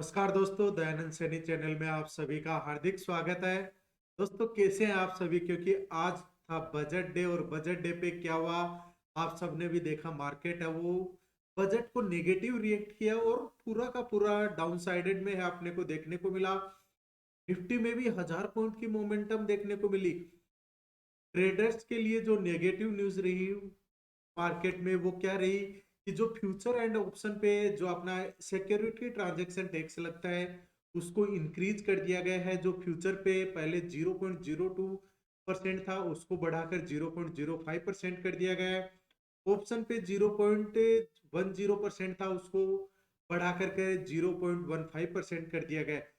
नमस्कार दोस्तों, दयानंद सैनी चैनल में आप सभी का हार्दिक स्वागत है। दोस्तों, कैसे हैं आप सभी? क्योंकि आज था बजट डे और बजट डे पे क्या हुआ, आप सबने भी देखा। मार्केट है वो बजट को नेगेटिव रिएक्ट किया और पूरा का पूरा डाउन साइडेड में है, अपने को देखने को मिला। निफ्टी में भी 1000 पॉइंट की मोमेंटम देखने को मिली। ट्रेडर्स के लिए जो नेगेटिव न्यूज रही मार्केट में वो क्या रही कि जो फ्यूचर एंड ऑप्शन पे जो अपना सिक्योरिटी ट्रांजैक्शन टैक्स लगता है उसको इंक्रीज कर दिया गया है। जो फ्यूचर पे पहले 0.02% था उसको बढ़ाकर 0.05% कर दिया गया है। ऑप्शन पे 0.10% था उसको बढ़ाकर के 0.15% कर दिया गया है।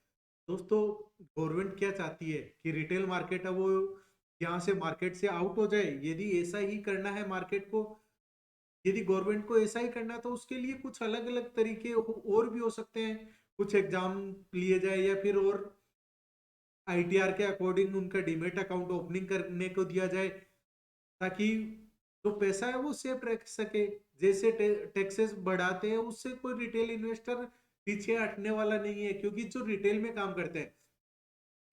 दोस्तों, गवर्नमेंट क्या चाहती है कि रिटेल मार्केट है वो यहाँ से मार्केट से आउट हो जाए। यदि ऐसा ही करना है मार्केट को, यदि गवर्नमेंट को ऐसा ही करना तो उसके लिए कुछ अलग अलग तरीके और भी हो सकते हैं। कुछ एग्जाम लिए जाए या फिर और आईटीआर के अकॉर्डिंग उनका डीमेट अकाउंट ओपनिंग करने को दिया जाए, ताकि जो पैसा है वो सेफ रख सके। जैसे टैक्सेस बढ़ाते हैं उससे कोई रिटेल इन्वेस्टर पीछे हटने वाला नहीं है, क्योंकि जो रिटेल में काम करते हैं,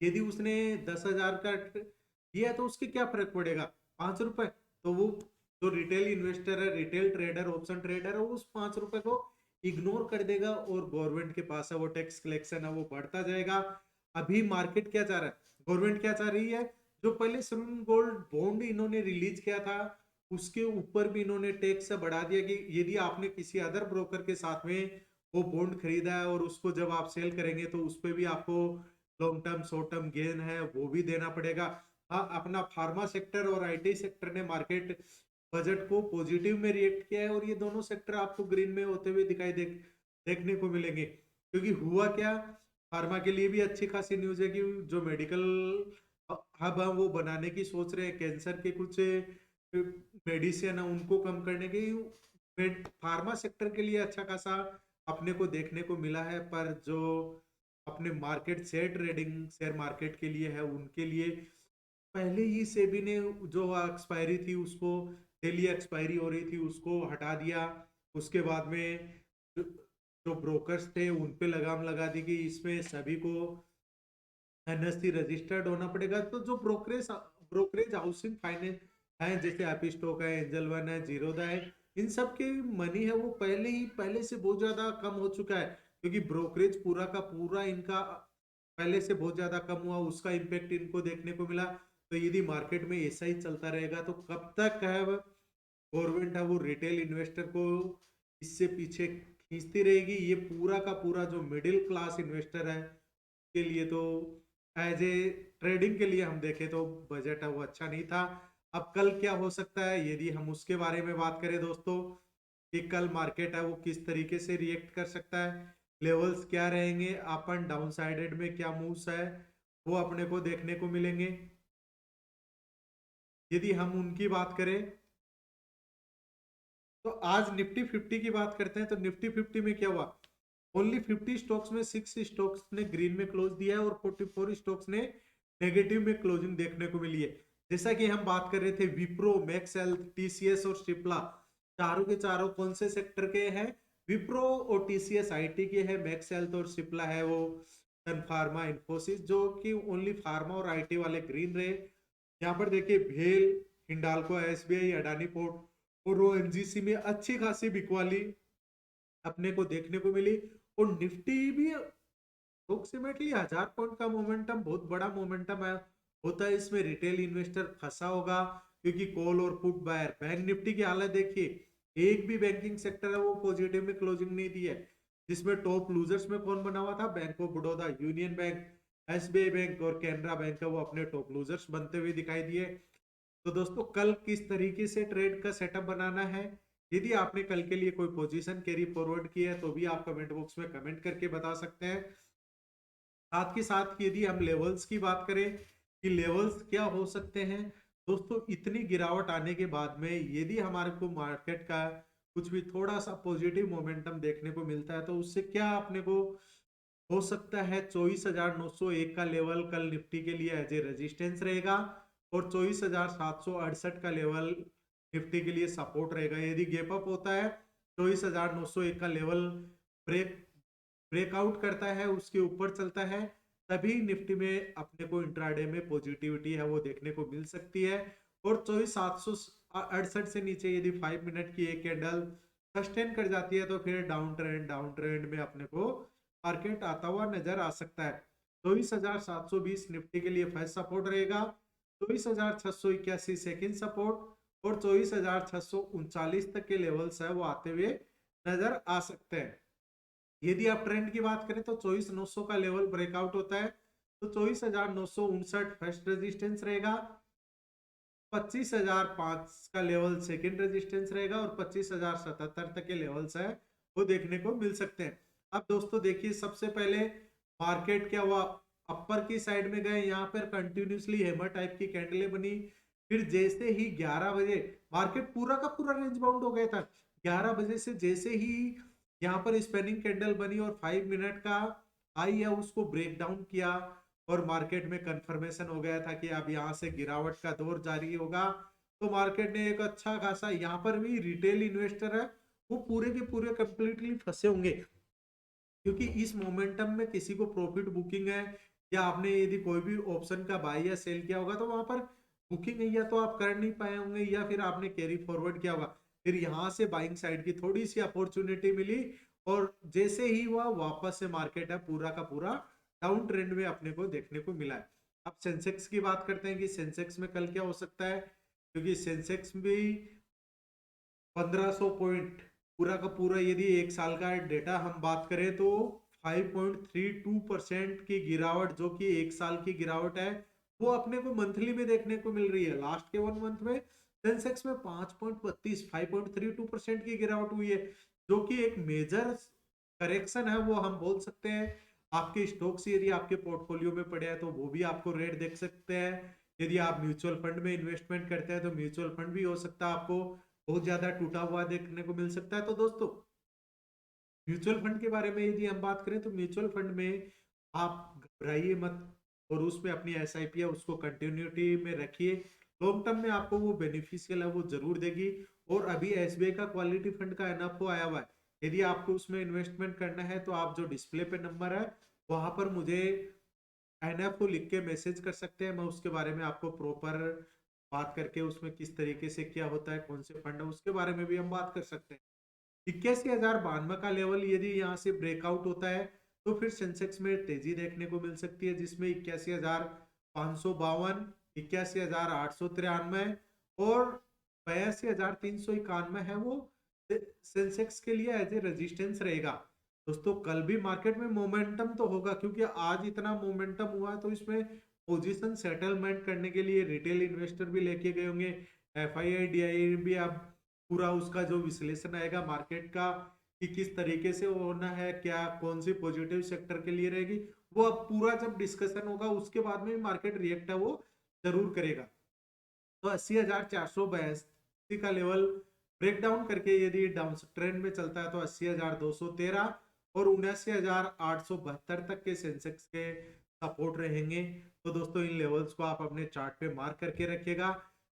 यदि उसने 10,000 का दिया तो उसके क्या फर्क पड़ेगा, 5 रुपए। तो वो जो रिटेल इन्वेस्टर है, रिटेल ट्रेडर, ऑप्शन ट्रेडर है, वो उस 5 रुपए को इग्नोर कर देगा और गवर्नमेंट के पास है वो टैक्स कलेक्शन है वो बढ़ता जाएगा। अभी मार्केट क्या चाह रहा है, गवर्नमेंट क्या चाह रही है? जो पहले सोवरेन गोल्ड बॉन्ड इन्होंने रिलीज किया था उसके ऊपर भी इन्होंने टैक्स बढ़ा दिया कि यदि आपने किसी अदर ब्रोकर के साथ में वो बॉन्ड खरीदा है और उसको जब आप सेल करेंगे तो उस पर भी आपको long term short term gain है वो भी देना पड़ेगा। हाँ, अपना फार्मा सेक्टर और आईटी सेक्टर ने मार्केट बजट को पॉजिटिव में रिएक्ट किया है और ये दोनों सेक्टर आपको ग्रीन में होते हुए देखने को मिलेंगे। क्योंकि हुआ क्या, फार्मा के लिए भी अच्छी खासी न्यूज है कि जो मेडिकल हब है वो बनाने की सोच रहे हैं। कैंसर के कुछ मेडिसिन है उनको कम करने की फार्मा सेक्टर के लिए अच्छा खासा अपने को देखने को मिला है। पर जो अपने market share trading share market के लिए है उनके लिए पहले ही सेबी ने जो एक्सपायरी थी उसको, डेली एक्सपायरी हो रही थी उसको हटा दिया। उसके बाद में जो, जो ब्रोकर्स थे उन पे लगाम लगा दी कि इसमें सभी को एनएससी रजिस्टर्ड होना पड़ेगा। तो जो ब्रोकरेज हाउसिंग फाइनेंस है, जैसे एपी स्टॉक है, एंजल वन है, जीरोदा है, इन सब के मनी है वो पहले से बहुत ज्यादा कम हो चुका है। क्योंकि ब्रोकरेज पूरा का पूरा इनका पहले से बहुत ज्यादा कम हुआ, उसका इम्पेक्ट इनको देखने को मिला। तो यदि मार्केट में ऐसा ही चलता रहेगा तो कब तक है गवर्नमेंट है वो रिटेल इन्वेस्टर को इससे पीछे खींचती रहेगी। ये पूरा का पूरा जो मिडिल क्लास इन्वेस्टर है के लिए तो एज ए ट्रेडिंग के लिए हम देखें तो बजट है वो अच्छा नहीं था। अब कल क्या हो सकता है यदि हम उसके बारे में बात करें दोस्तों, कि कल मार्केट है वो किस तरीके से रिएक्ट कर सकता है, लेवल्स क्या रहेंगे, अप एंड डाउन साइडेड में क्या मूव्स है वो अपने को देखने को मिलेंगे। यदि हम उनकी बात करें तो आज निफ्टी 50 की बात करते हैं। तो निफ्टी 50 में क्या हुआ, ओनली 50 स्टॉक्स में 6 स्टॉक्स ने ग्रीन में क्लोज दिया है और 44 स्टॉक्स ने नेगेटिव में क्लोजिंग देखने को मिली है। जैसा कि हम बात कर रहे थे, विप्रो, मैक्स हेल्थ, टीसीएस और सिप्ला, चारों के चारों कौन से सेक्टर के हैं? विप्रो और टीसीएस आईटी के हैं, मैक्स हेल्थ और सिप्ला है वो सन फार्मा, इन्फोसिस, जो कि ओनली फार्मा और आईटी वाले ग्रीन रहे। यहाँ पर देखिए भेल, हिंडाल्को, एसबीआई, अडानी पोर्ट और ओएनजीसी में अच्छी खासी बिकवाली अपने को देखने को मिली। और निफ्टी भी अप्रोक्सीमेटली 1000 पॉइंट का मोमेंटम बहुत बड़ा मोमेंटम है होता है। इसमें रिटेल इन्वेस्टर फंसा होगा क्योंकि कॉल और पुट बायर। बैंक निफ्टी की हालत देखिए, एक भी बैंकिंग सेक्टर है वो पॉजिटिव में क्लोजिंग नहीं दी है। जिसमें टॉप लूजर्स में कौन बना हुआ था? Bank of Baroda, union bank, SBI bank और कैनरा बैंक है वो अपने टॉप लूजर्स बनते हुए दिखाई दिए। तो दोस्तों, कल किस तरीके से ट्रेड का सेटअप बनाना है, यदि आपने कल के लिए कोई पोजीशन कैरी फॉरवर्ड की है तो भी आप कमेंट बॉक्स में कमेंट करके बता सकते हैं। साथ के साथ यदि हम लेवल्स की बात करें कि लेवल्स क्या हो सकते हैं, दोस्तों इतनी गिरावट आने के बाद में यदि हमारे को मार्केट का कुछ भी थोड़ा सा पॉजिटिव मोमेंटम देखने को मिलता है तो उससे क्या अपने को हो सकता है, 24,901 का लेवल कल निफ्टी के लिए एज ए रेजिस्टेंस रहेगा और 24,768 का लेवल निफ्टी के लिए सपोर्ट रहेगा। यदि गैप अप होता है 24,901 का लेवल ब्रेक ब्रेकआउट करता है, उसके ऊपर चलता है, तभी निफ्टी में अपने को इंट्राडे में पॉजिटिविटी है वो देखने को मिल सकती है। और 24,768 से नीचे यदि 5 मिनट की एक कैंडल सस्टेन कर जाती है तो फिर डाउन ट्रेंड में अपने को मार्केट आता हुआ नजर आ सकता है। 24,720 निफ्टी के लिए फर्स्ट सपोर्ट रहेगा, 24,681 सेकेंड सपोर्ट और 24,639 तक के लेवल्स है वो आते हुए नजर आ सकते हैं। यदि आप ट्रेंड की बात करें तो 24,900 का लेवल ब्रेकआउट होता है तो 24,959 फर्स्ट रेजिस्टेंस रहेगा, 25,005 का लेवल सेकंड रेजिस्टेंस रहेगा और 25,077 तक के लेवल्स है वो देखने को मिल सकते हैं। अब दोस्तों देखिए, सबसे पहले मार्केट क्या हुआ, अपर की साइड में गए, यहाँ पर कंटिन्यूसली हैमर टाइप की कैंडलें बनी। फिर जैसे ही 11 बजे मार्केट पूरा का पूरा रेंज बाउंड हो गया था, 11 बजे से जैसे ही यहाँ पर स्पेनिंग कैंडल बनी और 5 मिनट का हाई है उसको ब्रेक डाउन किया और मार्केट में कंफर्मेशन हो गया था कि अब यहाँ से गिरावट का दौर जारी होगा। तो मार्केट ने एक अच्छा खासा, यहाँ पर भी रिटेल इन्वेस्टर है वो पूरे के पूरे कंप्लीटली फंसे होंगे, क्योंकि इस मोमेंटम में किसी को प्रॉफिट बुकिंग है या आपने यदि कोई भी ऑप्शन का बाय या सेल किया होगा तो वहां पर बुकिंग है, या तो आप कर नहीं पाए होंगे या फिर आपने कैरी फॉरवर्ड किया होगा। फिर यहाँ से बाइंग साइड की थोड़ी सी अपॉर्चुनिटी मिली और जैसे ही वह वापस से मार्केट है पूरा का पूरा डाउन ट्रेंड में अपने को देखने को मिला है। अब सेंसेक्स की बात करते हैं कि सेंसेक्स में कल क्या हो सकता है, क्योंकि सेंसेक्स भी 1500 पॉइंट पूरा का पूरा, यदि एक साल का डेटा हम बात करें तो 5.32% की गिरावट, जो कि एक साल की गिरावट है, वो अपने को मंथली में देखने को मिल रही है। लास्ट के 1 मंथ में सेंसेक्स में 5.32% की गिरावट हुई है, जो कि एक मेजर करेक्शन है वो हम बोल सकते हैं। आपके स्टॉक्स यदि आपके पोर्टफोलियो में पड़े हैं तो वो भी आपको रेट देख सकते हैं। यदि आप म्यूचुअल फंड में इन्वेस्टमेंट करते हैं तो म्यूचुअल फंड भी हो सकता है आपको बहुत ज्यादा टूटा हुआ देखने को मिल सकता है। तो दोस्तों, म्यूचुअल फंड के बारे में यदि हम बात करें तो म्यूचुअल फंड में आप घबराइए मत और उसमें अपनी एसआईपी है उसको कंटिन्यूटी में रखिए। लॉन्ग टर्म में आपको वो बेनिफिशियल है वो जरूर देगी। और अभी एसबीआई का क्वालिटी फंड का एनएफओ आया हुआ है, यदि आपको उसमें इन्वेस्टमेंट करना है तो आप जो डिस्प्ले पे नंबर है वहां पर मुझे एनएफओ लिख के मैसेज कर सकते हैं। मैं उसके बारे में आपको प्रॉपर बात करके उसमें किस तरीके से क्या होता है, कौन से फंड है, उसके बारे में भी हम बात कर सकते हैं। 81,092 का लेवल यदि यहाँ से ब्रेकआउट होता है तो फिर सेंसेक्स में तेजी देखने को मिल सकती है, जिसमें 81,552, 81,893 और 82,391 है वो सेंसेक्स के लिए एज ए रेजिस्टेंस रहेगा। दोस्तों, कल भी मार्केट में मोमेंटम तो होगा, क्योंकि आज इतना मोमेंटम हुआ है तो इसमें पोजीशन सेटलमेंट करने के लिए रिटेल इन्वेस्टर भी लेके गए होंगे। एफआईआई डीआई भी अब पूरा उसका जो विश्लेषण आएगा मार्केट का कि किस तरीके से होना है, क्या कौन सी पॉजिटिव सेक्टर के लिए रहेगी, वो अब पूरा जब डिस्कशन होगा उसके बाद में मार्केट रिएक्ट है वो जरूर करेगा। तो 80,482 का लेवल ब्रेक डाउन करके यदि डाउन ट्रेंड में चलता है तो 80,213 और 79,872 तक के सेंसेक्स के सपोर्ट रहेंगे। तो दोस्तों, इन लेवल्स को आप अपने चार्ट पे मार्क करके रखिएगा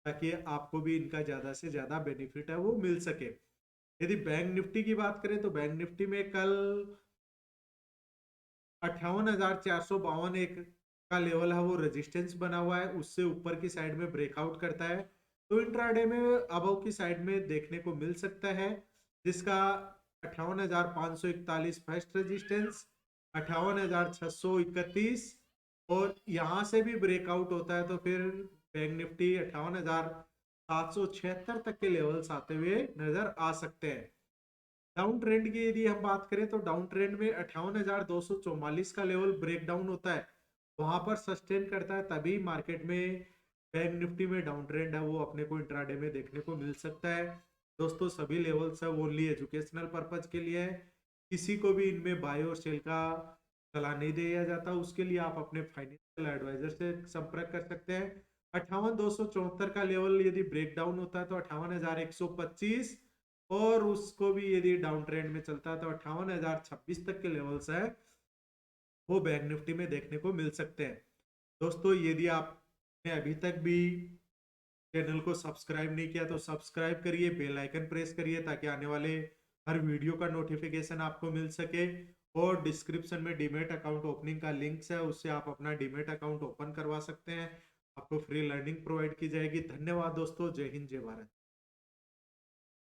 ताकि आपको भी इनका ज्यादा से ज्यादा बेनिफिट है वो मिल सके। यदि बैंक निफ्टी की बात करें तो बैंक निफ्टी में कल 58,452 एक का लेवल है वो रेजिस्टेंस बना हुआ है, उससे ऊपर की साइड में ब्रेकआउट करता है तो इंट्राडे में अबव की साइड में देखने को मिल सकता है, जिसका 58,541 फर्स्ट रेजिस्टेंस, 58,631 और यहाँ से भी ब्रेकआउट होता है तो फिर बैंक निफ्टी 58,776 तक के लेवल्स आते हुए नजर आ सकते हैं। डाउन ट्रेंड की यदि हम बात करें तो डाउन ट्रेंड में 58,244 का लेवल ब्रेक डाउन होता है, वहां पर सस्टेन करता है तभी मार्केट में बैंक निफ्टी में डाउन ट्रेंड है वो अपने को इंट्राडे में देखने को मिल सकता है। दोस्तों, सभी लेवल्स है वो ओनली एजुकेशनल पर्पज के लिए है, किसी को भी इनमें बाय और सेल का सलाह नहीं दिया जाता, उसके लिए आप अपने फाइनेंशियल एडवाइजर से संपर्क कर सकते हैं। 58,274 का लेवल यदि ब्रेक डाउन होता है तो 58,125 और उसको भी यदि डाउन ट्रेंड में चलता है तो 58,026 तक के लेवल्स है वो बैंक निफ्टी में देखने को मिल सकते हैं। दोस्तों, यदि आपने अभी तक भी चैनल को सब्सक्राइब नहीं किया तो सब्सक्राइब करिए, बेल आइकन प्रेस करिए ताकि आने वाले हर वीडियो का नोटिफिकेशन आपको मिल सके। और डिस्क्रिप्शन में डीमेट अकाउंट ओपनिंग का लिंक्स है, उससे आप अपना डीमेट अकाउंट ओपन करवा सकते हैं। आपको फ्री लर्निंग प्रोवाइड की जाएगी। धन्यवाद दोस्तों। जय हिंद, जय भारत।